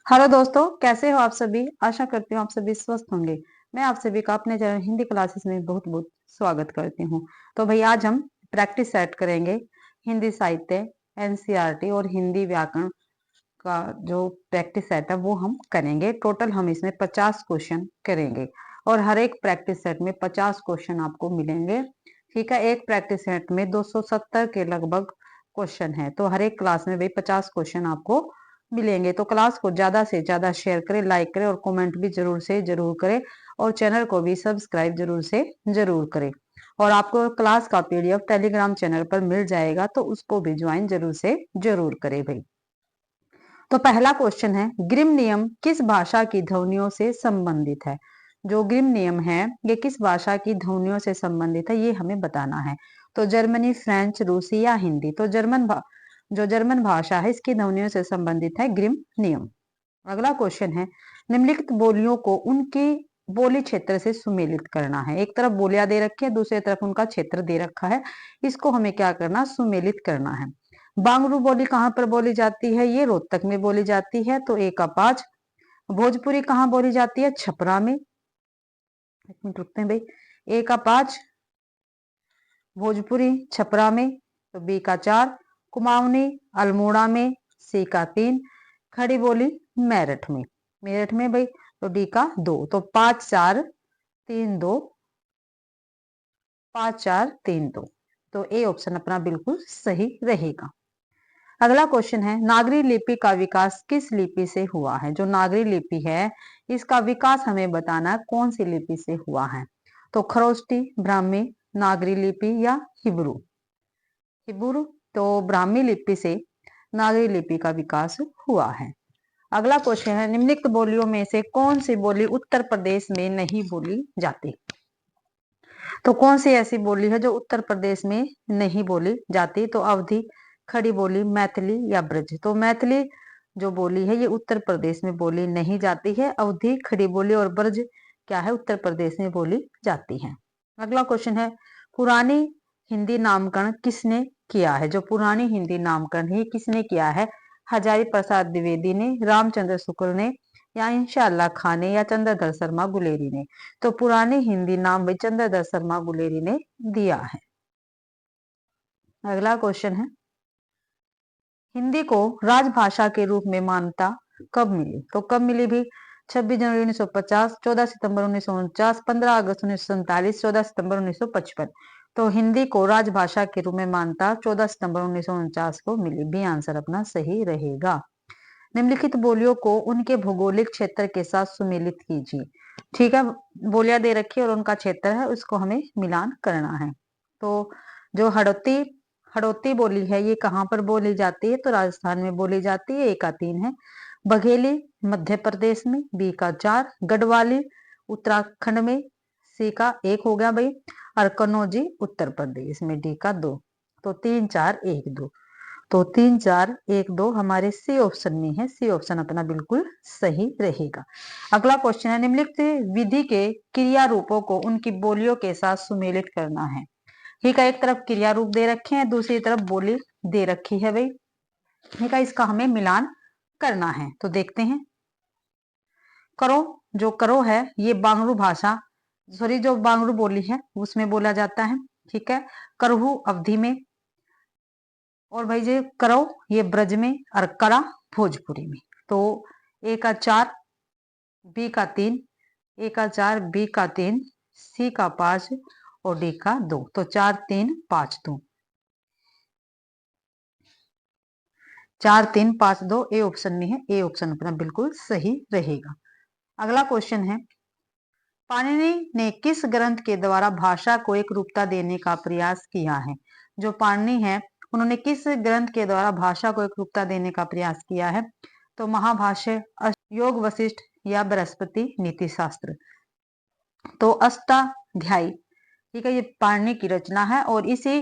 Hello दोस्तों, कैसे हो आप सभी। आशा करती हूँ आप सभी स्वस्थ होंगे। मैं आप सभी का अपने चैनल हिंदी क्लासेस में बहुत बहुत स्वागत करती हूँ। तो भाई आज हम प्रैक्टिस सेट करेंगे। हिंदी साहित्य, एनसीईआरटी और हिंदी व्याकरण का जो प्रैक्टिस सेट है वो हम करेंगे। टोटल हम इसमें 50 क्वेश्चन करेंगे और हर एक प्रैक्टिस सेट में 50 क्वेश्चन आपको मिलेंगे। ठीक है, एक प्रैक्टिस सेट में 270 के लगभग क्वेश्चन है, तो हर एक क्लास में भाई 50 क्वेश्चन आपको मिलेंगे। तो क्लास को ज्यादा से ज्यादा शेयर करें, लाइक करें और कमेंट भी जरूर से जरूर करें और चैनल को भी सब्सक्राइब जरूर से जरूर करें। और आपको क्लास का पीडीएफ टेलीग्राम चैनल पर मिल जाएगा, तो उसको भी ज्वाइन जरूर से जरूर करें भाई। तो पहला क्वेश्चन है, ग्रिम नियम किस भाषा की ध्वनियों से संबंधित है। जो ग्रिम नियम है ये किस भाषा की ध्वनियों से संबंधित है, ये हमें बताना है। तो जर्मनी, फ्रेंच, रूसी या हिंदी। तो जो जर्मन भाषा है इसकी ध्वनियों से संबंधित है ग्रिम नियम। अगला क्वेश्चन है, निम्नलिखित बोलियों को उनकी बोली क्षेत्र से सुमेलित करना है। एक तरफ बोलियां दे रखी है, दूसरी तरफ उनका क्षेत्र दे रखा है, इसको हमें क्या करना, सुमेलित करना है। बांगरू बोली कहाँ पर बोली जाती है, ये रोहतक में बोली जाती है, तो एक का 5। भोजपुरी कहाँ बोली जाती है, छपरा में। एक मिनट रुकते हैं भाई। ए का 5 भोजपुरी छपरा में, तो बी का 4 कुमाऊनी अल्मोड़ा में, सी का 3 खड़ी बोली मेरठ में। मेरठ में भाई, तो डी का 2। तो 5 4 3 2, 5 4 3 2। तो ए ऑप्शन अपना बिल्कुल सही रहेगा। अगला क्वेश्चन है, नागरी लिपि का विकास किस लिपि से हुआ है। जो नागरी लिपि है इसका विकास हमें बताना है, कौन सी लिपि से हुआ है। तो खरोष्टी, ब्राह्मी, नागरी लिपि या हिब्रू। हिब्रू। तो ब्राह्मी लिपि से नागरी लिपि का विकास हुआ है। अगला क्वेश्चन है, निम्नलिखित बोलियों में से कौन सी बोली उत्तर प्रदेश में नहीं बोली जाती। तो कौन सी ऐसी बोली है जो उत्तर प्रदेश में नहीं बोली जाती। तो अवधी, खड़ी बोली, मैथिली या ब्रज। तो मैथिली जो बोली है ये उत्तर प्रदेश में बोली नहीं जाती है। अवधी, खड़ी बोली और ब्रज क्या है, उत्तर प्रदेश में बोली जाती है। अगला क्वेश्चन है, पुरानी हिंदी नामकरण किसने किया है। जो पुरानी हिंदी नामकरण है किसने किया है, हजारी प्रसाद द्विवेदी ने, रामचंद्र शुक्ल ने, या इंशाअल्लाह खान ने, या चंद्रधर शर्मा गुलेरी ने। तो पुरानी हिंदी नाम भाई चंद्रधर शर्मा गुलेरी ने दिया है। अगला क्वेश्चन है, हिंदी को राजभाषा के रूप में मान्यता कब मिली। तो कब मिली भी, 26 जनवरी 1950, 14 सितंबर 1949, 15 अगस्त 1947, 14 सितंबर 1955। तो हिंदी को राजभाषा के रूप में मान्यता 14 सितंबर 1949 को मिली। बी आंसर अपना सही रहेगा। निम्नलिखित बोलियों को उनके भौगोलिक क्षेत्र के साथ सुमेलित कीजिए। ठीक है, बोलियां दे रखी है और उनका क्षेत्र है उसको हमें मिलान करना है। तो जो हड़ौती हड़ौती बोली है ये कहाँ पर बोली जाती है। तो राजस्थान में बोली जाती है, ए का 3 है। बघेली मध्य प्रदेश में, बी का 4। गढ़वाली उत्तराखंड में, सी का 1 हो गया भाई। और कन्नौजी उत्तर प्रदेश में, डी का 2। तो 3 4 1 2। तो 3 4 1 2 हमारे सी ऑप्शन में है। सी ऑप्शन अपना बिल्कुल सही रहेगा। अगला क्वेश्चन है, निम्नलिखित विधि के क्रिया रूपों को उनकी बोलियों के साथ सुमेलित करना है। ठीक है, एक तरफ क्रिया रूप दे रखे हैं, दूसरी तरफ बोली दे रखी है भाई। ठीक है, इसका हमें मिलान करना है। तो देखते हैं, करो। जो करो है ये बांगरू भाषा, सॉरी जो बांगरू बोली है उसमें बोला जाता है। ठीक है, करहू अवधि में, और भाई जो करो ये ब्रज में, और करा भोजपुरी में। तो ए का 4, बी का 3, ए का 4, बी का 3, सी का 5 और डी का 2। तो 4 3 5 2, 4 3 5 2 ए ऑप्शन में है। ए ऑप्शन अपना बिल्कुल सही रहेगा। अगला क्वेश्चन है, पाणिनि ने किस ग्रंथ के द्वारा भाषा को एक रूपता देने का प्रयास किया है। जो पाणिनि है उन्होंने किस ग्रंथ के द्वारा भाषा को एक रूपता देने का प्रयास किया है। तो महाभाष्य, योग वशिष्ठ या बृहस्पति नीति शास्त्र। तो अष्टाध्यायी, ठीक है, ये पाणिनि की रचना है और इसी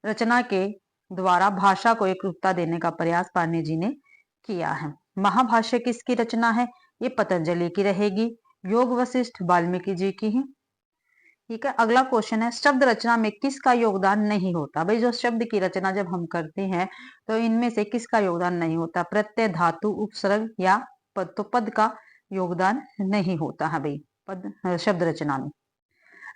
रचना के द्वारा भाषा को एक रूपता देने का प्रयास पाणिनि जी ने किया है। महाभाष्य किसकी रचना है, ये पतंजलि की रहेगी। योग वशिष्ठ वाल्मीकि जी की है। ठीक है, अगला क्वेश्चन है, शब्द रचना में किसका योगदान नहीं होता। भाई जो शब्द की रचना जब हम करते हैं तो इनमें से किसका योगदान नहीं होता। प्रत्यय, धातु, उपसर्ग या पद, तो पद का योगदान नहीं होता है भाई पद शब्द रचना में।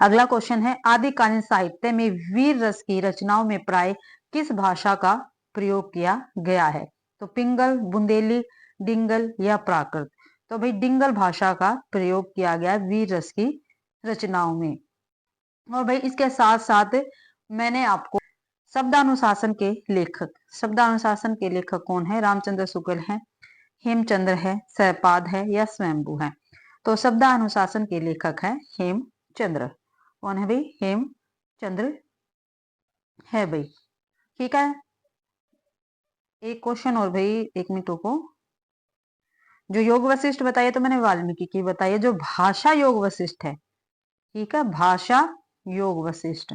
अगला क्वेश्चन है, आदिकालीन साहित्य में वीर रस की रचनाओं में प्राय किस भाषा का प्रयोग किया गया है? तो पिंगल, बुंदेली, डिंगल या प्राकृत? तो भाई डिंगल भाषा का प्रयोग किया गया वीर रस की रचनाओं में। और भाई इसके साथ साथ मैंने आपको शब्दानुशासन के लेखक कौन है? रामचंद्र शुक्ल है, हेमचंद्र है, सहपाद है या स्वयंभू है? तो शब्दानुशासन के लेखक है हेमचंद्र। कौन है भाई? हेमचंद्र है भाई। ठीक है, एक क्वेश्चन और भाई, एक मिनट को। जो योग वशिष्ठ बताइए तो मैंने वाल्मीकि की बताई है। जो भाषा योग वशिष्ठ है, ठीक है, भाषा योग वशिष्ठ,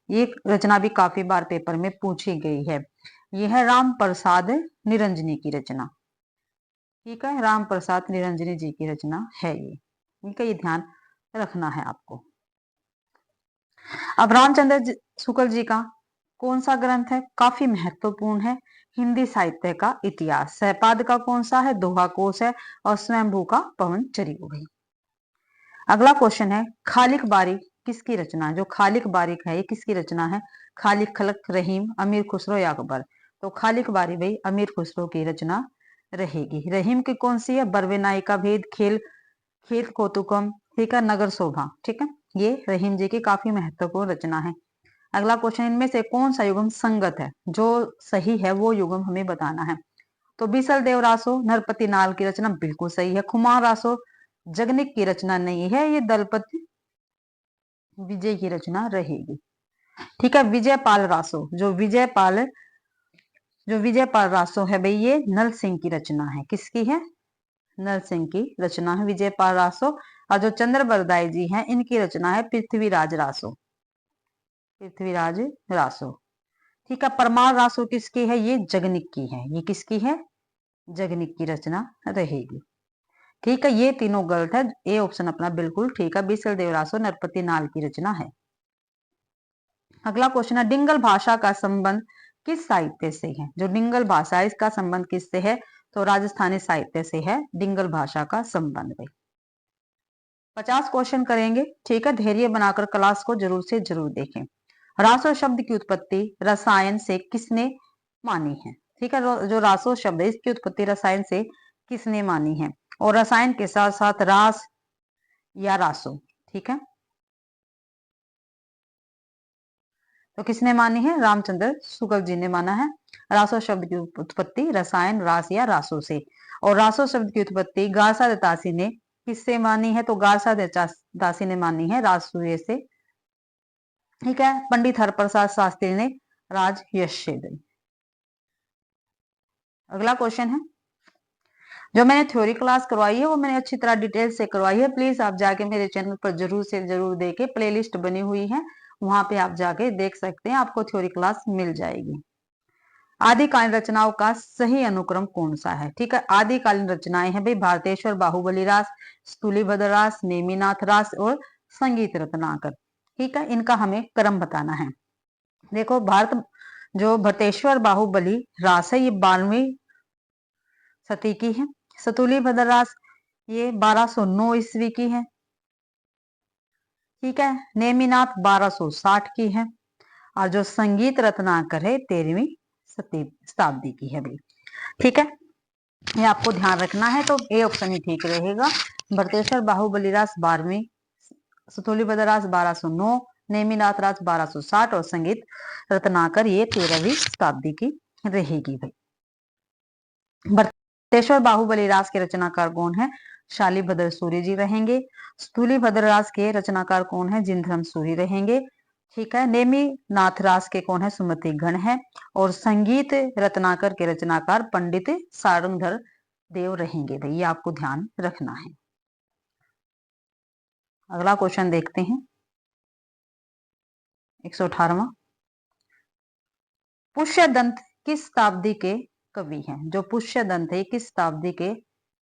ये रचना भी काफी बार पेपर में पूछी गई है। यह है राम प्रसाद निरंजनी की रचना। ठीक है, राम प्रसाद निरंजनी जी की रचना है ये। इनका ये ध्यान रखना है आपको। अब रामचंद्र शुक्ल जी का कौन सा ग्रंथ है? काफी महत्वपूर्ण है, हिंदी साहित्य का इतिहास। सहपाद का कौन सा है? दोहा कोश है। और स्वयंभू का पवन चरियो भाई। अगला क्वेश्चन है, खालिक बारी किसकी रचना है? जो खालिक बारिक है ये किसकी रचना है? खालिक खलक रहीम, अमीर खुसरो या अकबर? तो खालिक बारी भाई अमीर खुसरो की रचना रहेगी। रहीम की कौन सी है? बरवेनाई का भेद, खेल खेत कौतुकम, ठीक है, नगर शोभा। ठीक है, ये रहीम जी की काफी महत्वपूर्ण रचना है। अगला क्वेश्चन, इनमें से कौन सा युगम संगत है? जो सही है वो युगम हमें बताना है। तो बीसल देव रासो नरपति नाल की रचना बिल्कुल सही है। खुमार रासो जगनिक की रचना नहीं है, ये दलपति विजय की रचना रहेगी। ठीक है, विजयपाल रासो है भाई, ये नल सिंह की रचना है। किसकी है? नल सिंह की रचना है विजयपाल रासो। और जो चंद्र बरदाई जी हैं इनकी रचना है पृथ्वीराज रासो। ठीक है, परमार रासो किसकी है? ये जगनिक की है। ये किसकी है? जगनिक की रचना रहेगी। ठीक है, ये तीनों गलत है, ए ऑप्शन अपना बिल्कुल ठीक है, बीसल देवरासो नरपति नाल की रचना है। अगला क्वेश्चन है, डिंगल भाषा का संबंध किस साहित्य से है? जो डिंगल भाषा है इसका संबंध किससे है? तो राजस्थानी साहित्य से है डिंगल भाषा का संबंध भाई। 50 क्वेश्चन करेंगे। ठीक है, धैर्य बनाकर क्लास को जरूर से जरूर देखें। रासो शब्द की उत्पत्ति रसायन से किसने मानी है? ठीक है, जो रासो शब्द है इसकी उत्पत्ति रसायन से किसने मानी है? और रसायन के साथ साथ रास या रासो, ठीक है, तो किसने मानी है? रामचंद्र शुक्ल जी ने माना है। रासो शब्द की उत्पत्ति रसायन, रास या रासो से। और रासो शब्द की उत्पत्ति गारसा दत्तासी ने किससे मानी है? तो गारसा दत्तासी ने मानी है राजसूय से। ठीक है, पंडित हरप्रसाद शास्त्री ने राजयश से दी। अगला क्वेश्चन है, जो मैंने थ्योरी क्लास करवाई है वो मैंने अच्छी तरह डिटेल से करवाई है। प्लीज आप जाके मेरे चैनल पर जरूर से जरूर देखें, प्लेलिस्ट बनी हुई है, वहां पे आप जाके देख सकते हैं, आपको थ्योरी क्लास मिल जाएगी। आदिकालीन रचनाओं का सही अनुक्रम कौन सा है? ठीक है, आदिकालीन रचनाएं हैं भाई भारतेश्वर, बाहुबली रास, स्थूलीभद्र रास, नेमिनाथ रास और संगीत रत्नाकर। ठीक है, इनका हमें क्रम बताना है। देखो, जो भरतेश्वर बाहुबली रास है ये 12वीं सदी की है। स्थूलीभद्र रास ये 1209 ईस्वी की है। ठीक है, नेमिनाथ 1260 की है। और जो संगीत रत्नाकर है 13वीं शताब्दी की है भाई। ठीक है, ये आपको ध्यान रखना है, तो ए ऑप्शन ही ठीक रहेगा। भरतेश्वर बाहुबली रास 12वीं, स्थूलीभद्र रास 1209, नेमिनाथ रास 1260 और संगीत रत्नाकर ये 13वीं शताब्दी की रहेगी भाई। भरतेश्वर बाहुबली रास के रचनाकार कौन है? शालीभद्र सूर्य जी रहेंगे। स्थूलीभद्र रास के रचनाकार कौन है? जिनधर्म सूरी रहेंगे। ठीक है, नेमिनाथ रास के कौन है? सुमति गण है। और संगीत रत्नाकर के रचनाकार पंडित सारंगधर देव रहेंगे भाई, ये आपको ध्यान रखना है। अगला क्वेश्चन देखते हैं, 118वां। पुष्यदंत किस शताब्दी के कवि हैं? जो पुष्यदंत है किस शताब्दी के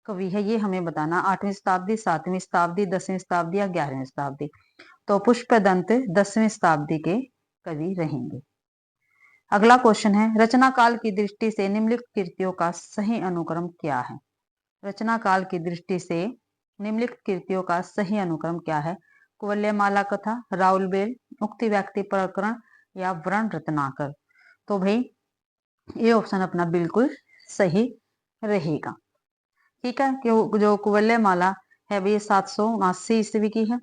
कवि है ये हमें बताना। 8वीं शताब्दी, 7वीं शताब्दी, 10वीं शताब्दी या 11वीं शताब्दी? तो पुष्यदंत 10वीं शताब्दी के कवि रहेंगे। अगला क्वेश्चन है, रचना काल की दृष्टि से निम्नलिखित कृतियों का सही अनुक्रम क्या है? रचना काल की दृष्टि से निम्नलिखित कृतियों का सही अनुक्रम क्या है? कुवलयमाला कथा, राउलबेल, उक्ति व्यक्ति प्रकरण या वर्ण रत्नाकर। तो भाई ये ऑप्शन अपना बिल्कुल सही रहेगा। ठीक है, कि जो कुवलयमाला है भाई 779 ईस्वी की है,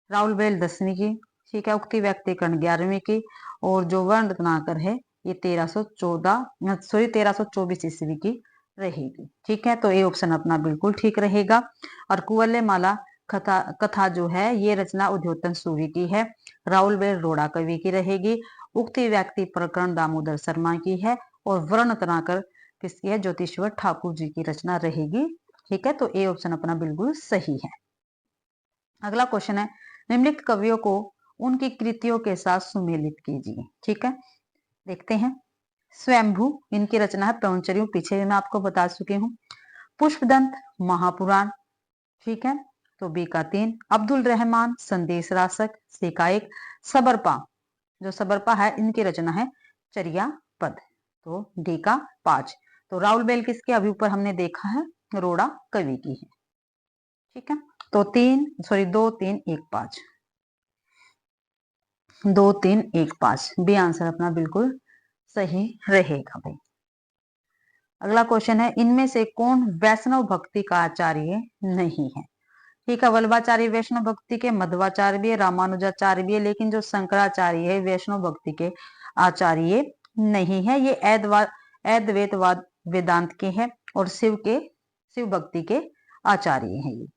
राउलबेल 10वीं की, ठीक है, उक्ति व्यक्तिकरण 11वीं की, और जो वर्ण रत्नाकर है ये 1324 ईस्वी की रहेगी। ठीक है, तो ये ऑप्शन अपना बिल्कुल ठीक रहेगा। और कुवलयमाला कथा जो है ये रचना उद्योतन सूरी की है, राउलबेल रोड़ा कवि की रहेगी, उक्ति व्यक्ति प्रकरण दामोदर शर्मा की है, और वर्ण रत्नाकर किसकी है? ज्योतिश्वर ठाकुर जी की रचना रहेगी। ठीक है, तो ए ऑप्शन अपना बिल्कुल सही है। अगला क्वेश्चन है, निम्नलिखित कवियों को उनकी कृतियों के साथ सुमेलित कीजिए। ठीक है, देखते हैं। स्वयंभू, इनकी रचना है प्रवचरियों, पीछे मैं आपको बता चुकी हूँ। पुष्पदंत, महापुराण, ठीक है, तो बी का 3। अब्दुल रहमान, संदेश रासक, सी का 1। सबरपा, जो सबरपा है इनकी रचना है चर्या पद, तो डी का 5। तो राउलबेल किसके? अभी ऊपर हमने देखा है रोड़ा कवि की है। ठीक है, तो 2 3 1 5, 2 3 1 5 बी आंसर अपना बिल्कुल सही रहेगा भाई। अगला क्वेश्चन है, इनमें से कौन वैष्णव भक्ति का आचार्य नहीं है? ठीक है, वल्लभाचार्य वैष्णव भक्ति के, मध्वाचार्य भी है, रामानुजाचार्य भी है, लेकिन जो शंकराचार्य है वैष्णव भक्ति के आचार्य नहीं है। ये अद्वैतवाद वेदांत के हैं और शिव भक्ति के आचार्य हैं ये।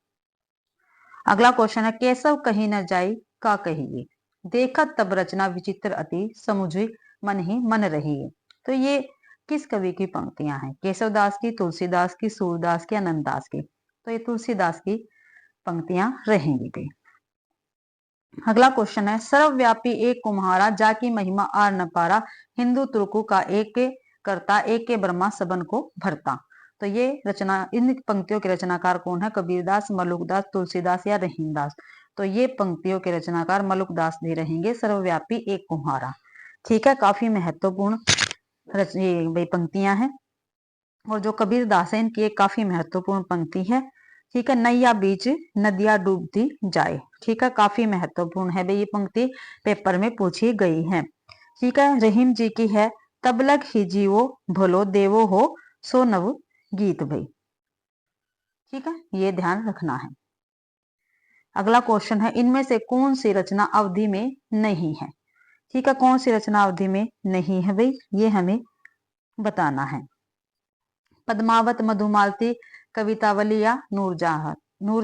अगला क्वेश्चन है, केशव कहीं न जाई का कहिए, देखत तब रचना विचित्र अति समुझी मन ही मन रही है। तो ये किस कवि की पंक्तियां हैं? केशवदास की, तुलसीदास की, सूरदास की, आनंददास की? तो ये तुलसीदास की पंक्तियां रहेंगी भी। अगला क्वेश्चन है, सर्वव्यापी एक कुम्हारा जाकी महिमा आर न पारा, हिंदू तुर्कु का एक करता एक के ब्रह्मा सबन को भरता। तो ये रचना, इन पंक्तियों के रचनाकार कौन है? कबीरदास, मलुकदास, तुलसीदास या रहीमदास? तो ये पंक्तियों के रचनाकार मलुकदास भी रहेंगे। सर्वव्यापी एक कुम्हारा, ठीक है, काफी महत्वपूर्ण ये पंक्तियां हैं। और जो कबीरदास है इनकी एक काफी महत्वपूर्ण पंक्ति है, ठीक है, नैया बीच नदिया डूबती जाए। ठीक है, काफी महत्वपूर्ण है भाई ये पंक्ति, पेपर में पूछी गई है। ठीक है, रहीम जी की है, तब लग ही जीवो भलो देवो हो सो नव गीत भाई। ठीक है, ये ध्यान रखना है। अगला क्वेश्चन है, इनमें से कौन सी रचना अवधि में नहीं है? ठीक है, कौन सी रचना अवधि में नहीं है भाई, ये हमें बताना है। पद्मावत, मधुमालती, कवितावली या नूर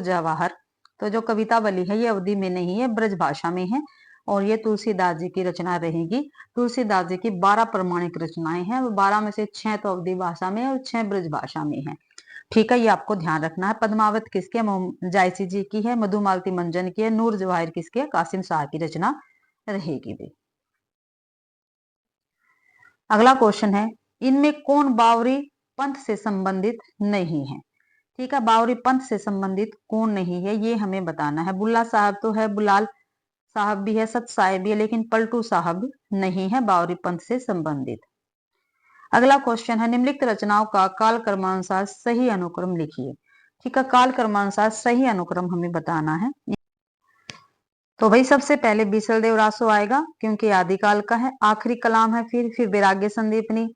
जवाहर? तो जो कवितावली है ये अवधि में नहीं है, ब्रज भाषा में है, और ये तुलसीदास जी की रचना रहेगी। तुलसीदास जी की 12 प्रमाणिक रचनाएं हैं, 12 में से 6 तो अवधि भाषा में और 6 ब्रज भाषा में है। ठीक है, ये आपको ध्यान रखना है। पद्मावत किसकी है? जायसी जी की है। मधुमालती मंजन की है। नूर जवाहिर किसकी है? कासिम शाह की रचना रहेगी भी। अगला क्वेश्चन है, इनमें कौन बावरी पंथ से संबंधित नहीं है? ठीक है, बावरी पंथ से संबंधित कौन नहीं है ये हमें बताना है। बुल्ला साहब तो है, बुलाल साहब भी है, सत साहेब भी है, लेकिन पलटू साहब नहीं है बावरी पंथ से संबंधित। अगला क्वेश्चन है, निम्नलिखित रचनाओं का काल क्रमानुसार सही अनुक्रम लिखिए। ठीक है, काल क्रमानुसार सही अनुक्रम हमें बताना है। तो भाई सबसे पहले बीसल देव रासो आएगा क्योंकि आदिकाल का है, आखिरी कलाम है, फिर वैराग्य संदीपनी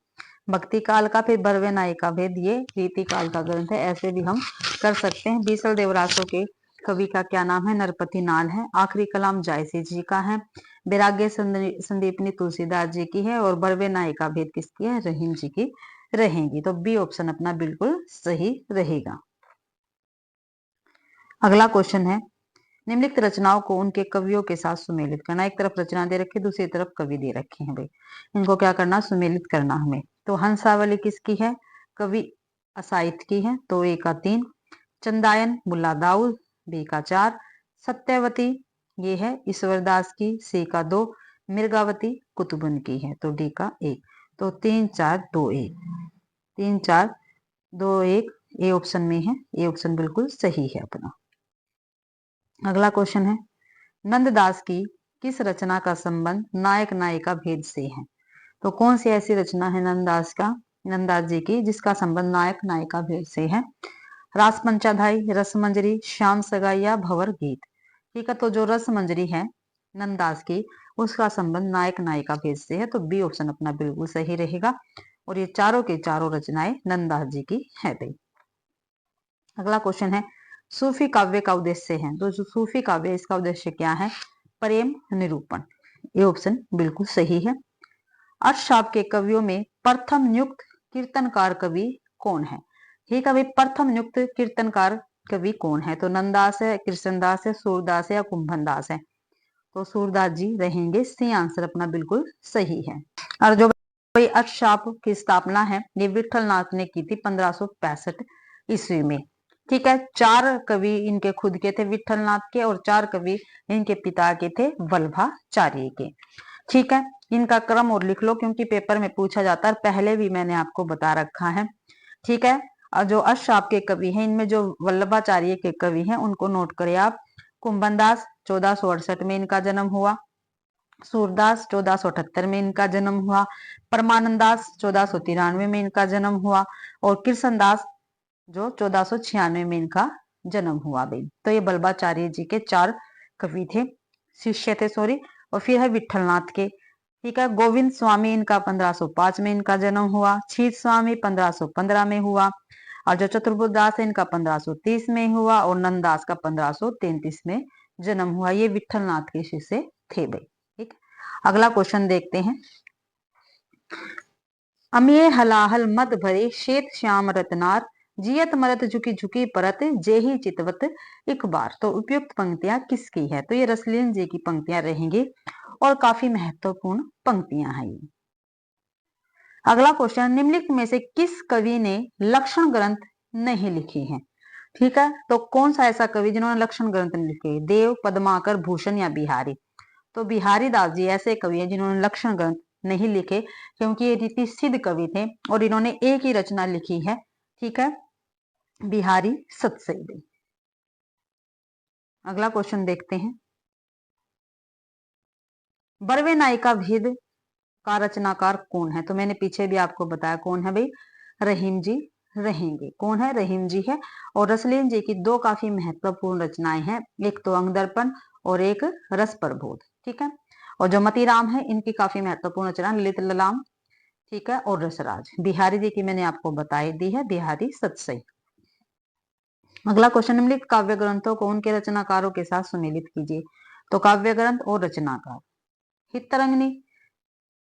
भक्ति काल का, फिर बरवे नायिका भेद ये रीति काल का ग्रंथ है। ऐसे भी हम कर सकते हैं। बीसल देव रासो के कवि का क्या नाम है? नरपति नाल है। आखिरी कलाम जायसी जी का है। वैराग्य संदीपनी तुलसीदास जी की है, और बरवे नायिका भेद किसकी है? रहीम जी की रहेंगी। तो बी ऑप्शन अपना बिल्कुल सही रहेगा। अगला क्वेश्चन है, निम्नलिखित रचनाओं को उनके कवियों के साथ सुमेलित करना। एक तरफ रचना दे रखी, दूसरी तरफ कवि दे रखे हैं भाई, इनको क्या करना? सुमेलित करना हमें। तो हंसावली किसकी है? कवि असाइथ की है, तो ए का 3। चंदायन मुल्ला दाऊद, बी का 4। सत्यवती ये है ईश्वरदास की, सी का 2। मिर्गावती कुतुबन की है, तो डी का 1। तो 3 4 2 1, 3 4 2 1 ए ऑप्शन में है। ए ऑप्शन बिल्कुल सही है अपना। अगला क्वेश्चन है, नंददास की किस रचना का संबंध नायक नायिका भेद से है? तो कौन सी ऐसी रचना है नंददास जी की जिसका संबंध नायक नायिका भेद से है? रास पंचाधाई, रसमंजरी, श्याम सगाई या भंवर गीत। ठीक है, तो जो रसमंजरी है नंददास की, उसका संबंध नायक नायिका भेद से है, तो बी ऑप्शन अपना बिल्कुल सही रहेगा। और ये चारों के चारों रचनाएं नंददास जी की है भाई। अगला क्वेश्चन है, सूफी काव्य का उद्देश्य है, तो जो सूफी काव्य इसका उद्देश्य क्या है? प्रेम निरूपण। ये ऑप्शन बिल्कुल सही है। अष्टशाप के कवियों में प्रथम नियुक्त कीर्तनकार कवि कौन है? ठीक है भाई, प्रथम नियुक्त कीर्तनकार कवि कौन है? तो नंददास है, कृष्णदास है, सूरदास है या कुंभनदास है? तो सूरदास जी रहेंगे। सी आंसर अपना बिल्कुल सही है। और जो भाई अष्टशाप की स्थापना है ये विठल नाथ ने की थी 1565 ईस्वी में। ठीक है, 4 कवि इनके खुद के थे विठल नाथ के, और 4 कवि इनके पिता के थे वल्लभाचार्य के। ठीक है, इनका क्रम और लिख लो क्योंकि पेपर में पूछा जाता है, पहले भी मैंने आपको बता रखा है। ठीक है, और जो अष्टशाप के कवि हैं इनमें जो वल्लभाचार्य के कवि हैं उनको नोट करें आप। कुंभनदास 1468 में इनका जन्म हुआ, सूरदास 1478 में इनका जन्म हुआ, परमानंदास 1493 में इनका जन्म हुआ, और कृष्णदास जो 1496 में इनका जन्म हुआ भाई। तो ये वल्लभाचार्य जी के 4 कवि थे, शिष्य थे सॉरी। और फिर है विठलनाथ के। ठीक है, गोविंद स्वामी इनका 1505 में इनका जन्म हुआ, छीत स्वामी 1515 में हुआ, और जो चतुर्बुदास है इनका 1530 में हुआ, और नंददास का 1533 में जन्म हुआ। ये विठलनाथ के शिष्य थे भाई। ठीक, अगला क्वेश्चन देखते हैं। अमिये हलाहल मद भरे श्वेत श्याम रत्नार, जियत मरत झुकी झुकी परत जेही चितवत एक बार। तो उपयुक्त पंक्तियां किसकी है? तो ये रसलीन जी की पंक्तियां रहेंगी और काफी महत्वपूर्ण पंक्तियां हैं ये। अगला क्वेश्चन, निम्नलिखित में से किस कवि ने लक्षण ग्रंथ नहीं लिखे हैं? ठीक है, तो कौन सा ऐसा कवि जिन्होंने लक्षण ग्रंथ नहीं लिखे? देव, पद्माकर, भूषण या बिहारी? तो बिहारी दास जी ऐसे कवि हैं जिन्होंने लक्षण ग्रंथ नहीं लिखे, क्योंकि ये रीति सिद्ध कवि थे और इन्होंने एक ही रचना लिखी है। ठीक है, बिहारी सतसई। अगला क्वेश्चन देखते हैं, बरवे नायिका भेद का रचनाकार कौन है? तो मैंने पीछे भी आपको बताया कौन है भाई, रहीम जी रहेंगे। कौन है? रहीम जी है। और रसलीन जी की 2 काफी महत्वपूर्ण रचनाएं हैं, एक तो अंगदर्पण और एक रस प्रबोध। ठीक है, और जो मतीराम है इनकी काफी महत्वपूर्ण रचना ललित ललाम, ठीक है, और रसराज। बिहारी जी की मैंने आपको बताई दी है, बिहारी सतसई। अगला क्वेश्चन, निम्नलिखित काव्य ग्रंथों को उनके रचनाकारों के साथ सुमेलित कीजिए। तो काव्य ग्रंथ और रचनाकार, हितरंगिनी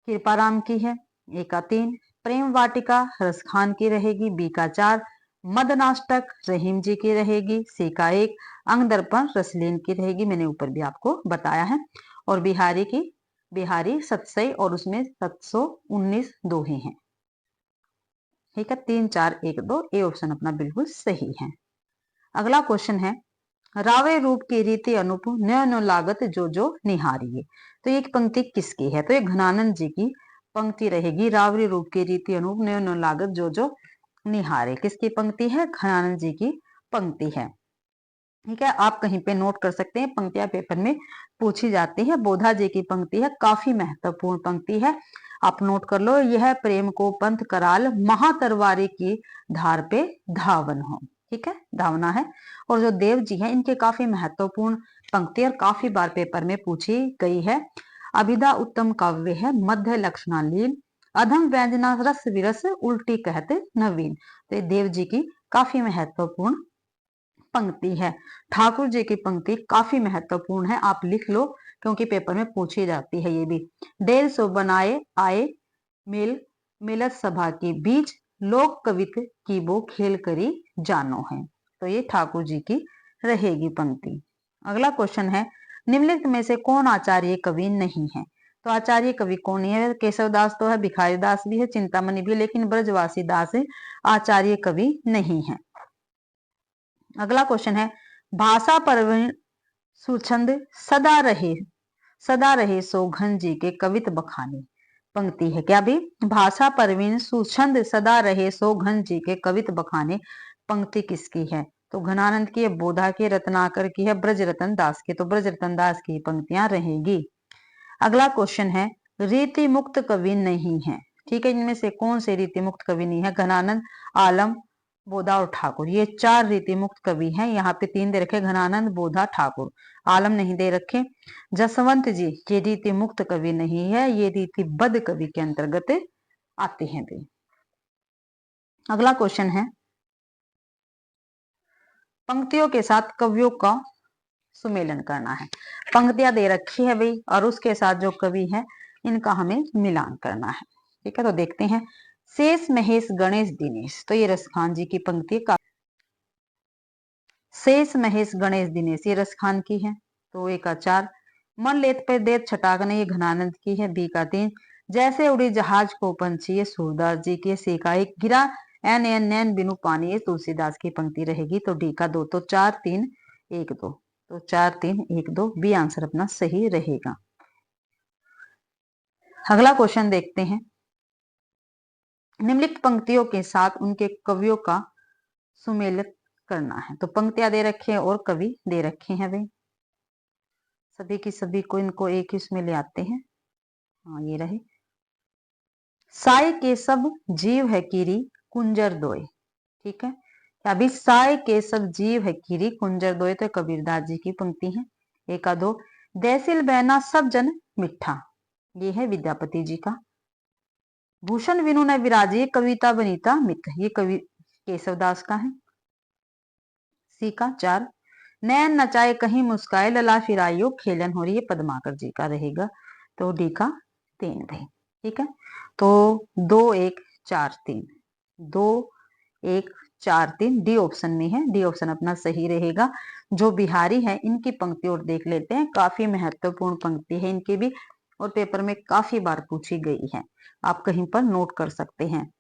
कृपाराम की है, ए का 3, प्रेम वाटिका रसखान की रहेगी, बी का 4, मदनाष्टक रहीम जी की रहेगी, सी का 1, अंगदर्पण रसलीन की रहेगी, मैंने ऊपर भी आपको बताया है, और बिहारी की बिहारी सतसई, और उसमें 719 दोहे हैं। ठीक है, 3 4 1 2, ए ऑप्शन अपना बिल्कुल सही है। अगला क्वेश्चन है, रावे रूप की रीति अनुप न्यो न्यो लागत जो जो निहारिये। तो एक पंक्ति किसकी है? तो ये घनानंद जी की पंक्ति रहेगी, रावरी रूप की रीति अनुप न्यो न्यो लागत जो जो निहारे। किसकी पंक्ति है? घनानंद जी की पंक्ति है। ठीक है, आप कहीं पे नोट कर सकते हैं, पंक्तियां पेपर में पूछी जाती है। बोधा जी की पंक्ति है, काफी महत्वपूर्ण पंक्ति है, आप नोट कर लो। यह प्रेम को पंथ कराल महातरवारी की धार पे धावन हो। ठीक है, धावना है। और जो देव जी हैं इनके काफी महत्वपूर्ण पंक्ति और काफी बार पेपर में पूछी गई है। अभिधा उत्तम काव्य है, मध्य लक्षणालीन, अधम व्यंजना रस विरस उल्टी कहते नवीन। तो ये देव जी की काफी महत्वपूर्ण पंक्ति है। ठाकुर जी की पंक्ति काफी महत्वपूर्ण है, आप लिख लो क्योंकि पेपर में पूछी जाती है ये भी। डेढ़ सौ बनाए आए मेल मिलत सभा के बीच, लोक कवित की वो खेल करी जानो है। तो ये ठाकुर जी की रहेगी पंक्ति। अगला क्वेश्चन है, निम्नलिखित में से कौन आचार्य कवि नहीं है? तो आचार्य कवि कौन है? केशवदास तो है, भिखारी दास भी है, चिंतामणि भी, लेकिन ब्रजवासी दास आचार्य कवि नहीं है। अगला क्वेश्चन है, भाषा परवीन सुछंद सदा रहे सौघन जी के कवित बखाने। पंक्ति है क्या भी? भाषा परवीन सुछंद सदा रहे सौघन जी के कवित बखाने। पंक्ति किसकी है? तो घनानंद की है, बोधा की, रत्नाकर की है, ब्रजरतन दास की। तो ब्रजरतन दास की पंक्तियां रहेगी। अगला क्वेश्चन है, रीति मुक्त कवि नहीं है। ठीक है, इनमें से कौन से रीति मुक्त कवि नहीं है? घनानंद, आलम, बोधा और ठाकुर, ये 4 रीति मुक्त कवि हैं। यहाँ पे 3 दे रखे, घनानंद, बोधा, ठाकुर। आलम नहीं दे रखे। जसवंत जी ये रीति मुक्त कवि नहीं है, ये रीति बद्ध कवि के अंतर्गत आते हैं भाई। अगला क्वेश्चन है, पंक्तियों के साथ कवियों का सुमेलन करना है। पंक्तियां दे रखी है भाई और उसके साथ जो कवि है इनका हमें मिलान करना है। ठीक है, तो देखते हैं। शेष महेश गणेश दिनेश, तो ये रसखान जी की पंक्ति का, शेष महेश गणेश दिनेश ये रसखान की है, तो ए का 4। मन लेत पे देत छटाकने, ये घनानंद की है, बी का 3। जैसे उड़ी जहाज को पंछी, ये सूरदास जी की, सी का 1। गिरा एन एन नैन बिनु पानी, ये तुलसीदास की पंक्ति रहेगी, तो डी का 2। तो 4 3 1 2, तो 4 3 1 2 बी आंसर अपना सही रहेगा। अगला क्वेश्चन देखते हैं। निम्नलिखित पंक्तियों के साथ उनके कवियों का सुमेलित करना है। तो पंक्तियां दे रखे हैं और कवि दे रखे हैं भाई, सभी की सभी को इनको एक ही उसमें ले आते हैं। हाँ, ये रहे। साई के सब जीव है कीरी, कुंजर दोय। ठीक है, अभी साई के सब जीव है कीरी, कुंजर दोय, तो कबीरदास जी की पंक्ति है। एक का 2। देसिल बहना सब जन मिठा, ये है विद्यापति जी का। भूषण विनु न विराजी, कविता बनीता मित, ये कवि केशवदास का है, सी का 4। नैन नचाए कहीं मुस्काए, लला फिराइयो खेलन हो रही है, पद्माकर जी का रहेगा, तो डी का 3 भाई। ठीक है, तो 2 1 4 3, 2 1 4 3 डी ऑप्शन में है, डी ऑप्शन अपना सही रहेगा। जो बिहारी है इनकी पंक्ति और देख लेते हैं, काफी महत्वपूर्ण पंक्ति है इनकी भी, और पेपर में काफी बार पूछी गई है, आप कहीं पर नोट कर सकते हैं।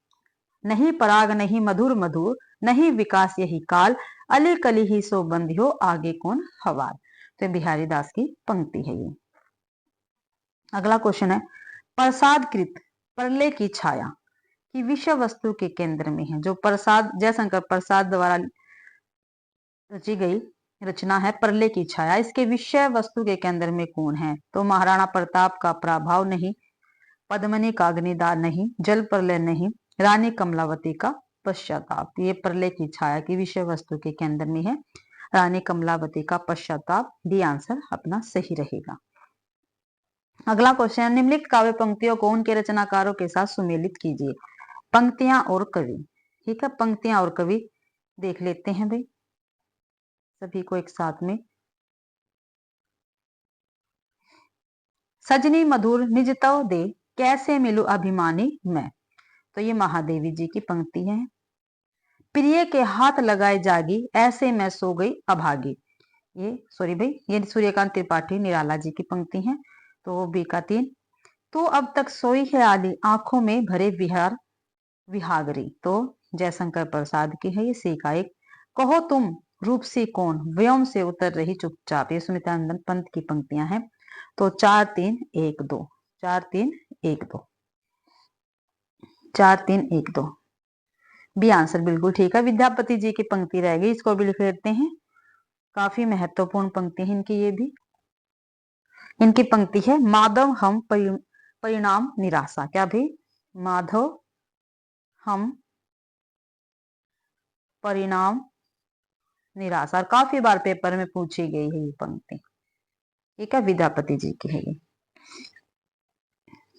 नहीं पराग नहीं मधुर मधुर, नहीं विकास यही काल, अली कली ही सो बंधियो, आगे कौन हवाल, तो बिहारी दास की पंक्ति है ये। अगला क्वेश्चन है, प्रसादकृत प्रलय की छाया की विषय वस्तु के केंद्र में है। जो प्रसाद जयशंकर प्रसाद द्वारा रची गई रचना है प्रलय की छाया, इसके विषय वस्तु के केंद्र में कौन है। तो महाराणा प्रताप का प्रभाव नहीं, पद्मनी का अग्निदान नहीं, जल प्रलय नहीं, रानी कमलावती का पश्चाताप, ये प्रलय की छाया की विषय वस्तु के केंद्र में है, रानी कमलावती का पश्चाताप, डी आंसर अपना सही रहेगा। अगला क्वेश्चन, निम्नलिखित काव्य पंक्तियों को उनके रचनाकारों के साथ सुमेलित कीजिए। पंक्तियां और कवि। ठीक है, पंक्तियां और कवि देख लेते हैं भाई सभी को एक साथ में। सजनी मधुर निज तव दे, कैसे मिलूं अभिमानी मैं, तो ये महादेवी जी की पंक्ति है। प्रिय के हाथ लगाए जागी, ऐसे मैं सो गई अभागी, ये सॉरी भाई ये सूर्यकांत त्रिपाठी निराला जी की पंक्ति है, तो बी का 3। तो अब तक सोई है आली, आंखों में भरे विहार विहागरी, तो जयशंकर प्रसाद की है, ये सी का 1। कहो तुम रूप सी कौन, व्योम से उतर रही चुपचाप, ये सुमित्रानंदन पंत की पंक्तियां हैं, तो 4 3 1 2, 4 3 1 2, 4 3 1 2 बी आंसर बिल्कुल ठीक है, विद्यापति जी की पंक्ति रहेगी, इसको भी लिख लेते हैं, काफी महत्वपूर्ण पंक्ति है इनकी। ये भी इनकी पंक्ति है, माधव हम परिणाम निराशा, क्या भी माधव हम परिणाम निराशा, और काफी बार पेपर में पूछी गई है ये पंक्ति। ठीक है, विद्यापति जी की है ये।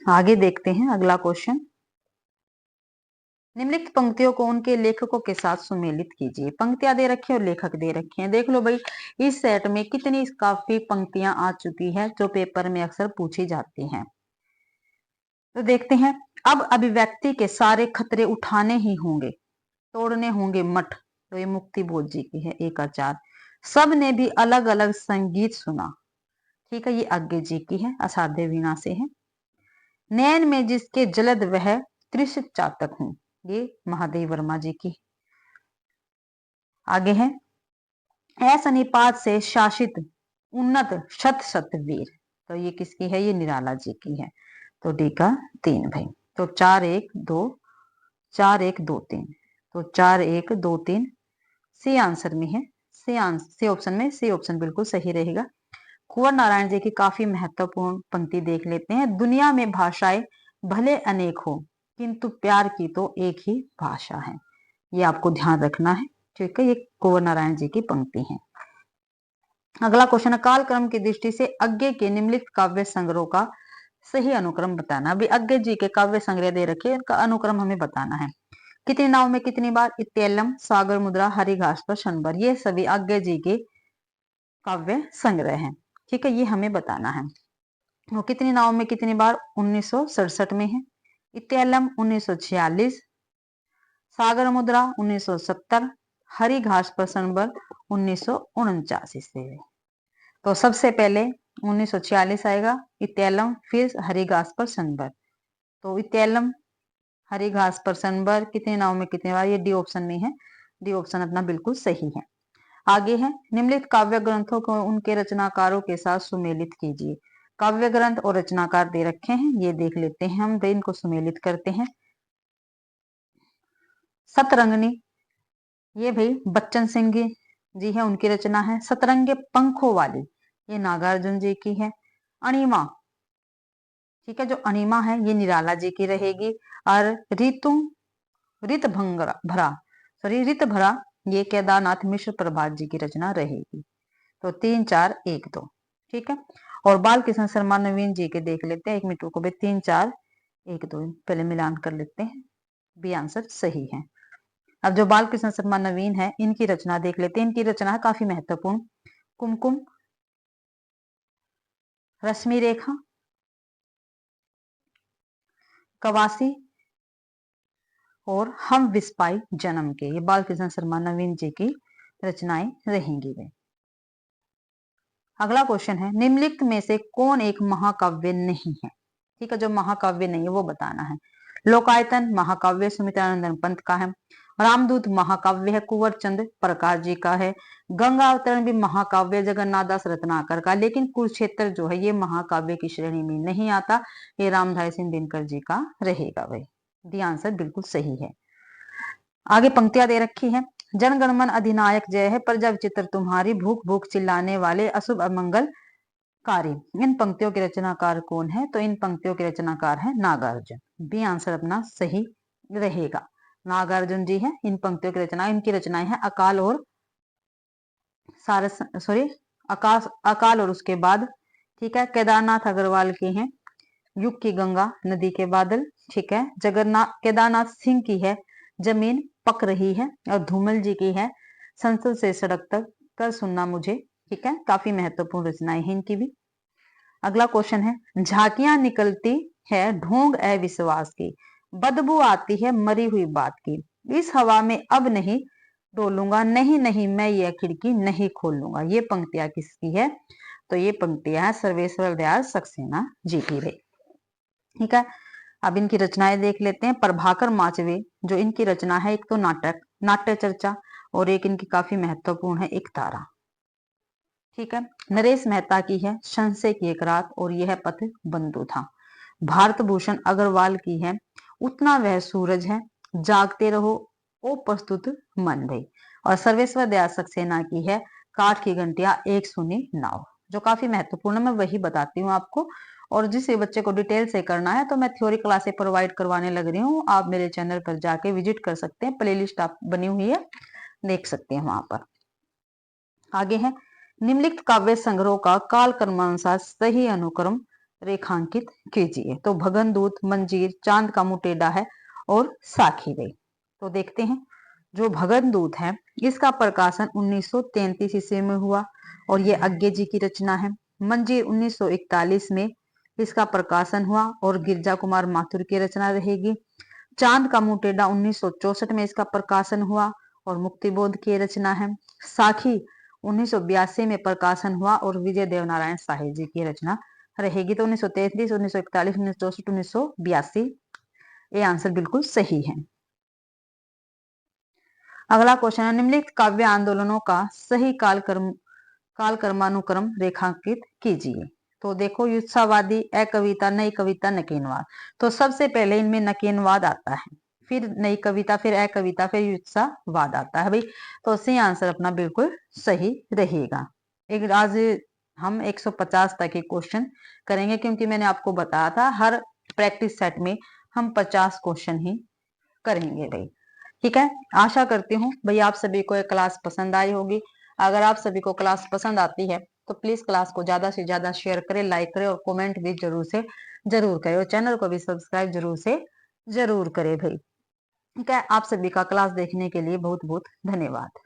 आगे देखते हैं अगला क्वेश्चन, निम्नलिखित पंक्तियों को उनके लेखकों के साथ सुमेलित कीजिए। पंक्तियां दे रखी है और लेखक दे रखे हैं, देख लो भाई इस सेट में कितनी काफी पंक्तियां आ चुकी है जो पेपर में अक्सर पूछी जाती हैं। तो देखते हैं, अब अभिव्यक्ति के सारे खतरे उठाने ही होंगे, तोड़ने होंगे मठ, तो ये मुक्ति बोध जी की है, 1 का 4। सब ने भी अलग अलग संगीत सुना, ठीक है, ये आज्ञे जी की है, असाध्य वीणा से है। नैन में जिसके जलद वह त्रिश चातक हूं, ये महादेव वर्मा जी की। आगे है, ऐसा निपात से शासित उन्नत शत शत वीर, तो ये किसकी है, ये निराला जी की है, तो डी का 3 भाई। तो 4 1 2 4 1 2 3, तो 4 1 2 3 सी आंसर में है, सी ऑप्शन में, सी ऑप्शन बिल्कुल सही रहेगा। कुंवर नारायण जी की काफी महत्वपूर्ण पंक्ति देख लेते हैं, दुनिया में भाषाएं भले अनेक हो, किंतु प्यार की तो एक ही भाषा है, ये आपको ध्यान रखना है। ठीक है, ये कुंवर नारायण जी की पंक्ति है। अगला क्वेश्चन है, काल क्रम की दृष्टि से अज्ञे के निम्नलिखित काव्य संग्रह का सही अनुक्रम बताना। अभी अज्ञे जी के काव्य संग्रह दे रखे, इनका अनुक्रम हमें बताना है। कितनी नाव में कितनी बार, इत्येलम, सागर मुद्रा, हरि घास पर शनबर, ये सभी अज्ञे जी के काव्य संग्रह हैं। ठीक है, ये हमें बताना है। वो कितनी नाव में कितनी बार 1967 में है, इत्येलम 1946, सागर मुद्रा 1970, हरि घास पर शनबर 1949 से। तो सबसे पहले 1946 आएगा, इत्येलम, फिर हरि घास पर शनबर। तो इत्येलम, हरी घास पर शनबर कितने नाव में कितने बार, ये डी ऑप्शन में है। डी ऑप्शन अपना बिल्कुल सही है। आगे है, निम्नलिखित काव्य ग्रंथों को उनके रचनाकारों के साथ सुमेलित कीजिए। काव्य ग्रंथ और रचनाकार दे रखे हैं, ये देख लेते हैं हम, इनको सुमेलित करते हैं। सतरंगिणी, ये भाई बच्चन सिंह जी है, उनकी रचना है। सतरंगे पंखों वाली, ये नागार्जुन जी की है। अणिमा, ठीक है, जो अणिमा है ये निराला जी की रहेगी। और रित भरा, सॉरी रित भरा, ये केदारनाथ मिश्र प्रभात जी की रचना रहेगी। तो 3 4 1 2, ठीक है। और बाल कृष्ण शर्मा नवीन जी के देख लेते हैं, 1 मिनट को भी 3 4 1 2 पहले मिलान कर लेते हैं। बी आंसर सही है। अब जो बाल कृष्ण शर्मा नवीन है, इनकी रचना देख लेते हैं। इनकी रचना है काफी महत्वपूर्ण, कुमकुम, रश्मि रेखा, कवासी और हम विस्पाई जन्म के, ये बाल कृष्ण शर्मा नवीन जी की रचनाएं रहेंगी वे। अगला क्वेश्चन है, निम्नलिखित में से कौन एक महाकाव्य नहीं है। ठीक है, जो महाकाव्य नहीं है वो बताना है। लोकायतन महाकाव्य सुमित्रानंदन पंत का है। रामदूत महाकाव्य है, कुंवर चंद प्रकाश जी का है। गंगा अवतरण भी महाकाव्य जगन्नाथ दास रत्नाकर का, लेकिन कुरुक्षेत्र जो है ये महाकाव्य की श्रेणी में नहीं आता, ये रामधारी सिंह दिनकर जी का रहेगा। भाई दी आंसर बिल्कुल सही है। आगे पंक्तियां दे रखी है, जनगणमन अधिनायक जय है, प्रजा विचित्र तुम्हारी, भूख भूख चिल्लाने वाले, अशुभ अमंगल कारी। इन पंक्तियों के रचनाकार कौन है, तो इन पंक्तियों के रचनाकार है नागार्जुन। बी आंसर अपना सही रहेगा, नागार्जुन जी है इन पंक्तियों की रचना। इनकी रचनाएं है अकाल और सारस, सॉरी आकाश, अकाल और उसके बाद, ठीक है। केदारनाथ अग्रवाल के हैं, युग की गंगा, नदी के बादल, ठीक है। जगन्नाथ केदारनाथ सिंह की है, जमीन पक रही है। और धूमल जी की है, संसद से सड़क तक, कर सुनना मुझे, ठीक है। काफी महत्वपूर्ण रचनाएं हैं इनकी भी। अगला क्वेश्चन है, झांकियां निकलती है ढोंग अविश्वास की, बदबू आती है मरी हुई बात की, इस हवा में अब नहीं डोलूंगा, नहीं नहीं मैं ये खिड़की नहीं खोलूंगा। ये पंक्तियां किसकी है, तो ये पंक्तियां है सर्वेश्वर दयाल सक्सेना जी की है। ठीक है, अब इनकी रचनाएं देख लेते हैं। प्रभाकर माचवे, जो इनकी रचना है, एक तो नाटक नाट्य चर्चा, और एक इनकी काफी महत्वपूर्ण है एक तारा। ठीक है, नरेश मेहता की है संशय की एक रात, और यह पथ बंधु था। भारत भूषण अग्रवाल की है उतना वह सूरज है, जागते रहो ओ प्रस्तुत मन भई। और सर्वेश्वर दयाल सक्सेना की है काठ की घंटियां एक सुनी नाव। जो काफी महत्वपूर्ण है, मैं वही बताती हूँ आपको। और जिस बच्चे को डिटेल से करना है तो मैं थ्योरी क्लासे प्रोवाइड करवाने लग रही हूँ, आप मेरे चैनल पर जाके विजिट कर सकते हैं, प्लेलिस्ट आप बनी हुई है, देख सकते हैं वहां पर। आगे है, निम्नलिखित काव्य संग्रह का काल क्रमानुसार सही अनुक्रम रेखांकित कीजिए। तो भगन दूत, मंजीर, चांद का मुंह टेढ़ा है और साखी गई। तो देखते हैं, जो भगन दूत है इसका प्रकाशन 1933 ईस्वी में हुआ, और ये अज्ञे जी की रचना है। मंजीर 1941 में इसका प्रकाशन हुआ, और गिरजा कुमार माथुर की रचना रहेगी। चांद का मुंह टेढ़ा 1964 में इसका प्रकाशन हुआ, और मुक्तिबोध की रचना है। साखी 1982 में प्रकाशन हुआ, और विजय देवनारायण साहिब जी की रचना रहेगी। तो 1933, 1941, 1964, 1982, ये आंसर बिल्कुल सही है। अगला क्वेश्चन है, निम्नलिखित काव्य आंदोलनों का सही काल क्रमानुक्रम रेखांकित कीजिए। तो देखो, युत्सावादी, अकविता, नई कविता, नकीनवाद। तो सबसे पहले इनमें नकीनवाद आता है, फिर नई कविता, फिर अकविता, फिर युत्सावाद आता है भाई। तो सी आंसर अपना बिल्कुल सही रहेगा। एक आज हम 150 तक के क्वेश्चन करेंगे, क्योंकि मैंने आपको बताया था हर प्रैक्टिस सेट में हम 50 क्वेश्चन ही करेंगे भाई। ठीक है, आशा करती हूँ भाई आप सभी को ये क्लास पसंद आई होगी। अगर आप सभी को क्लास पसंद आती है तो प्लीज क्लास को ज्यादा से ज्यादा शेयर करें, लाइक करें और कमेंट भी जरूर से जरूर करें और चैनल को भी सब्सक्राइब जरूर से जरूर करें भाई। ठीक है, आप सभी का क्लास देखने के लिए बहुत बहुत धन्यवाद।